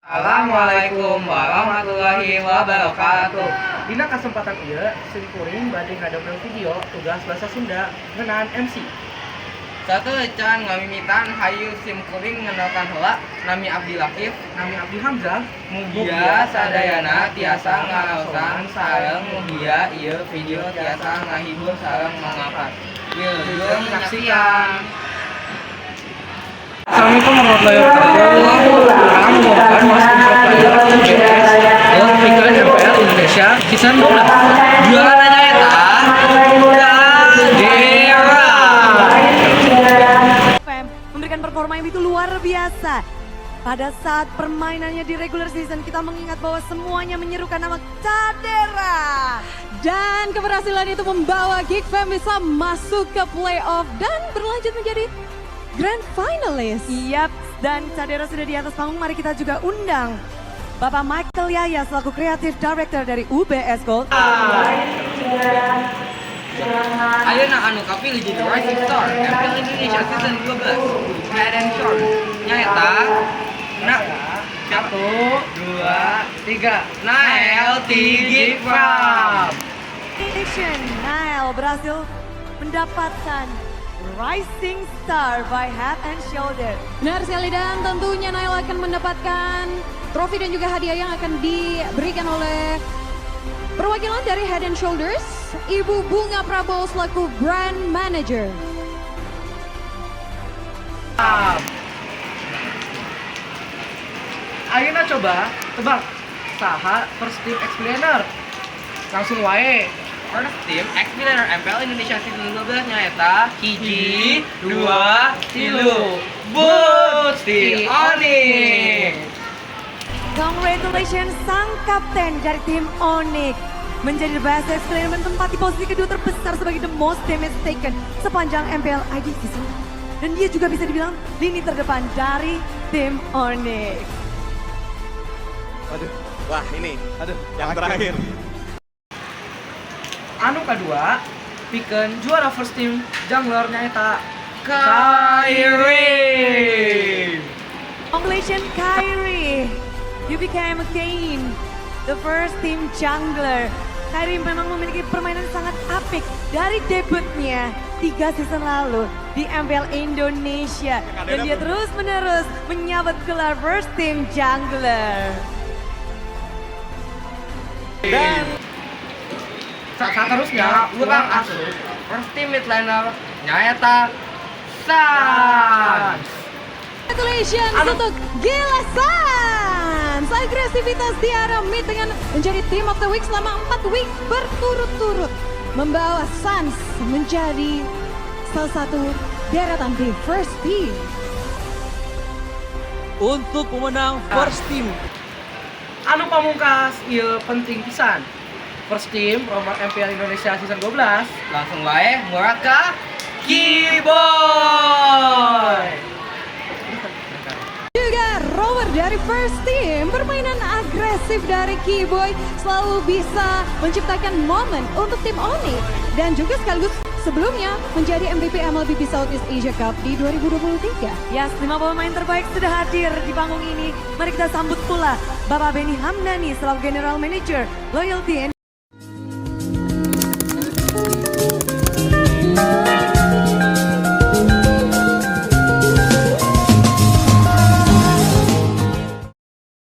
Assalamualaikum warahmatullahi wabarakatuh. Dina kesempatan ieu simkuring bade ngadongeng video tugas bahasa Sunda ngeunaan MC. Satu can ngamimitan hayu simkuring ngenalkan heula nami Abdi Lakif, Nami Abdi Hamzah. mugia sadayana tiasa ngaraosan sareng mugia ieu video tiasa ngahibur sareng mangapar. Wilujeng saksian. Assalamualaikum warahmatullahi wabarakatuh. Sekarang membawakan Mas Info Player UBS Pickle MPL Indonesia Season 12. Juaranya eta Cadera. FM memberikan performa yang begitu luar biasa. Pada saat permainannya di regular season, kita mengingat bahwa semuanya menyerukan nama Cadera. Dan keberhasilan itu membawa Geek Fam bisa masuk ke playoff dan berlanjut menjadi grand finalist. Yap, dan Cadera sudah di atas panggung. Mari kita juga undang Bapak Michael Yaya selaku Creative Director dari UBS Gold. Ayeuna anu kapilih jadi Rising Star MPL Indonesia Season 12 Head and Shoulders nyaeta na 1, 2, 3 Nael Tigi Fam. Nael berhasil mendapatkan Rising Star by Head and Shoulder. Benar sekali, dan tentunya Nail akan mendapatkan trofi dan juga hadiah yang akan diberikan oleh perwakilan dari Head and Shoulders, Ibu Bunga Prabowo selaku Brand Manager. Ayeuna coba tebak saha first team explainer. Langsung wae. First team X-Winner MPL Indonesia Season 12 nyaeta hiji, 2, 3 Busti Onyx. Congratulations sang kapten dari tim Onyx menjadi the best explainer, menempati posisi kedua terbesar sebagai the most damage taken sepanjang MPL ID season. Dan dia juga bisa dibilang lini terdepan dari tim Onyx. Aduh, wah ini, yang terakhir. Anu kedua, pikeun juara first team jungler nyaeta Kyrie. Congratulations Kyrie, you became again the first team jungler. Kyrie memang memiliki permainan sangat apik dari debutnya 3 season lalu di MPL Indonesia. Dan dia terus menerus menyabet gelar first team jungler. dan seterusnya urang asup first team mid laner nyaeta Sans. Congratulations untuk Gila Sans. Agresivitas di area mid dengan menjadi Team of the Week selama 4 week berturut-turut, membawa Sans menjadi salah satu deretan di first team. Untuk pemenang first team, anu pamungkas ieu penting pisan. First team Roma MPL Indonesia Season 12 Langsung wae murah ka Keyboy. Juga rower dari first team, permainan agresif dari Keyboy selalu bisa menciptakan momen untuk tim Onyx dan juga sekaligus sebelumnya menjadi MVP MLBB Southeast Asia Cup di 2023. Yes, 5 pemain terbaik sudah hadir di panggung ini. Mari kita sambut pula Bapak Benny Hamdani selaku General Manager Loyalty